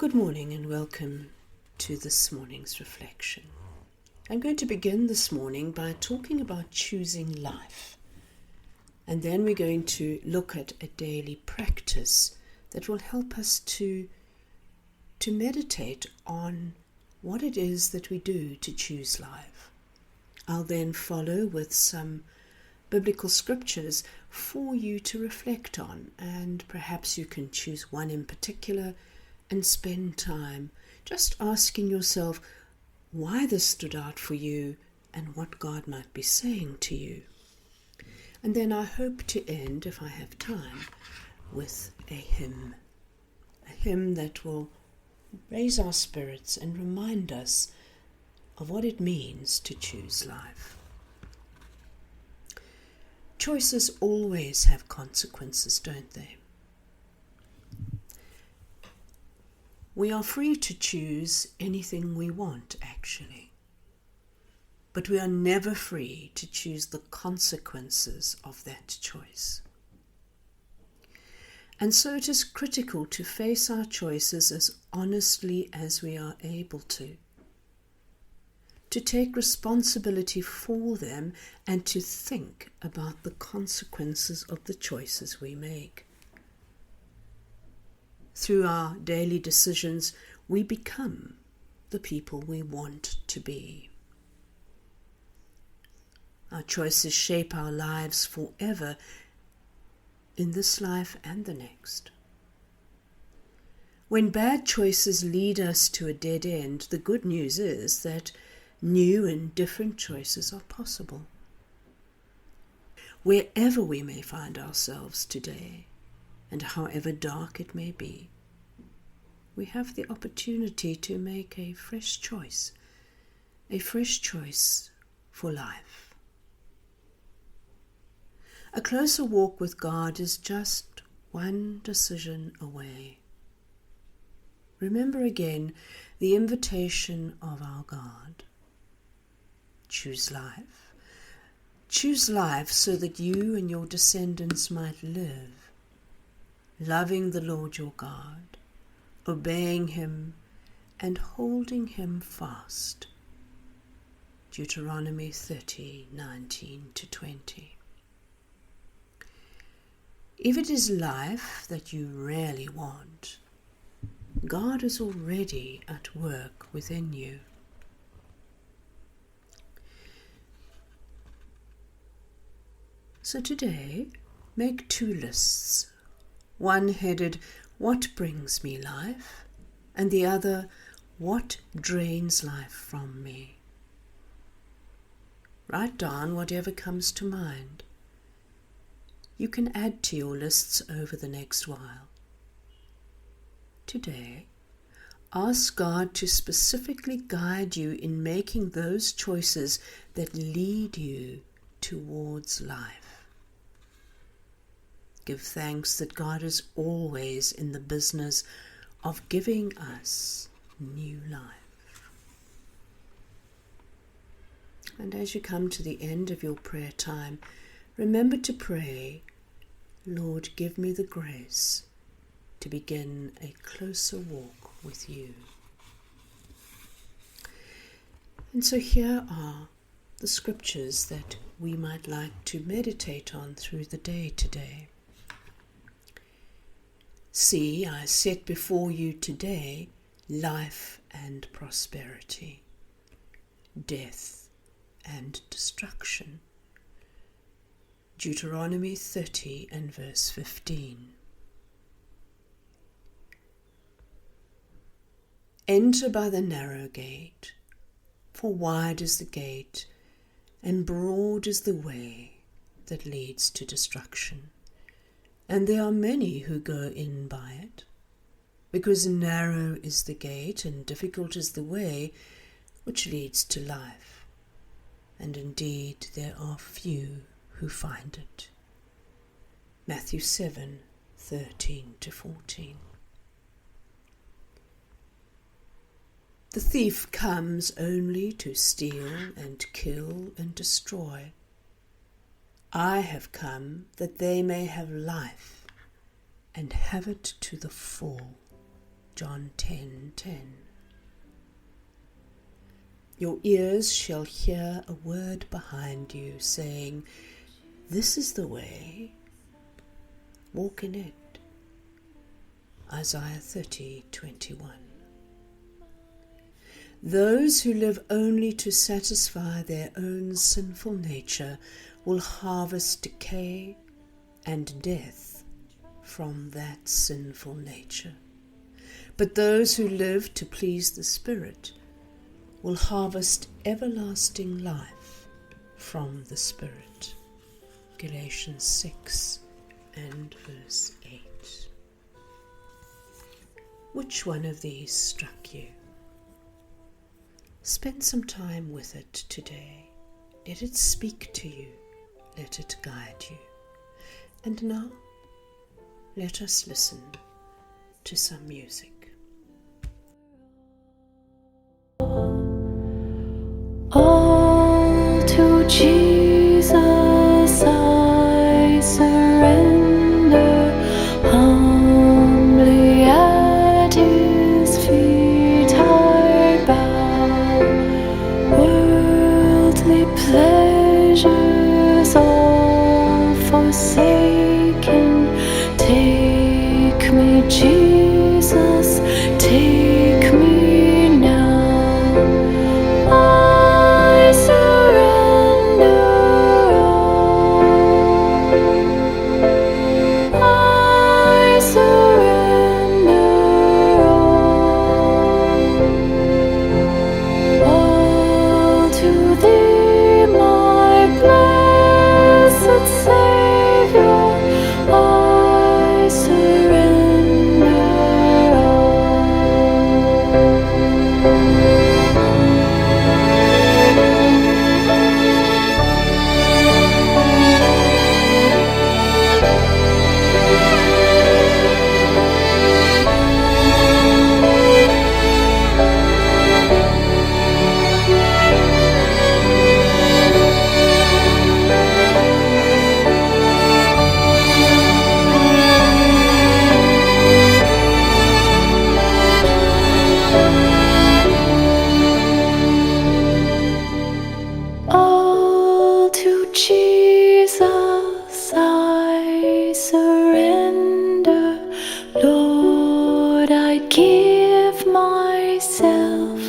Good morning and welcome to this morning's reflection. I'm going to begin this morning by talking about choosing life. And then we're going to look at a daily practice that will help us to meditate on what it is that we do to choose life. I'll then follow with some biblical scriptures for you to reflect on, and perhaps you can choose one in particular and spend time just asking yourself why this stood out for you and what God might be saying to you. And then I hope to end, if I have time, with a hymn that will raise our spirits and remind us of what it means to choose life. Choices always have consequences, don't they? We are free to choose anything we want, actually. But we are never free to choose the consequences of that choice. And so it is critical to face our choices as honestly as we are able to take responsibility for them and to think about the consequences of the choices we make. Through our daily decisions, we become the people we want to be. Our choices shape our lives forever, in this life and the next. When bad choices lead us to a dead end, the good news is that new and different choices are possible. Wherever we may find ourselves today, and however dark it may be, we have the opportunity to make a fresh choice for life. A closer walk with God is just one decision away. Remember again the invitation of our God. Choose life. Choose life so that you and your descendants might live, loving the Lord your God, obeying him and holding him fast. Deuteronomy 30:19-20. If it is life that you really want, God is already at work within you. So today, make two lists. One headed, "What brings me life?" and the other, "What drains life from me?" Write down whatever comes to mind. You can add to your lists over the next while. Today, ask God to specifically guide you in making those choices that lead you towards life. Give thanks that God is always in the business of giving us new life. And as you come to the end of your prayer time, remember to pray, "Lord, give me the grace to begin a closer walk with you." And so here are the scriptures that we might like to meditate on through the day today. "See, I set before you today life and prosperity, death and destruction." Deuteronomy 30 and verse 15. "Enter by the narrow gate, for wide is the gate, and broad is the way that leads to destruction. And there are many who go in by it, because narrow is the gate and difficult is the way which leads to life, and indeed there are few who find it." Matthew 7:13-14. "The thief comes only to steal and kill and destroy. I have come that they may have life and have it to the full." John 10:10. Your ears shall hear a word behind you saying, "This is the way, walk in it." Isaiah 30:21. Those who live only to satisfy their own sinful nature will harvest decay and death from that sinful nature. But those who live to please the Spirit will harvest everlasting life from the Spirit. Galatians 6 and verse 8. Which one of these struck you? Spend some time with it today. Let it speak to you. Let it guide you. And now, let us listen to some music. All to Jesus I surrender, humbly at His feet I bow. Worldly pleasures all forsaken, take me, Jesus, take me now. I surrender all. I surrender all to Thee, my blessed Savior. I surrender all to Jesus I surrender. Lord, I give myself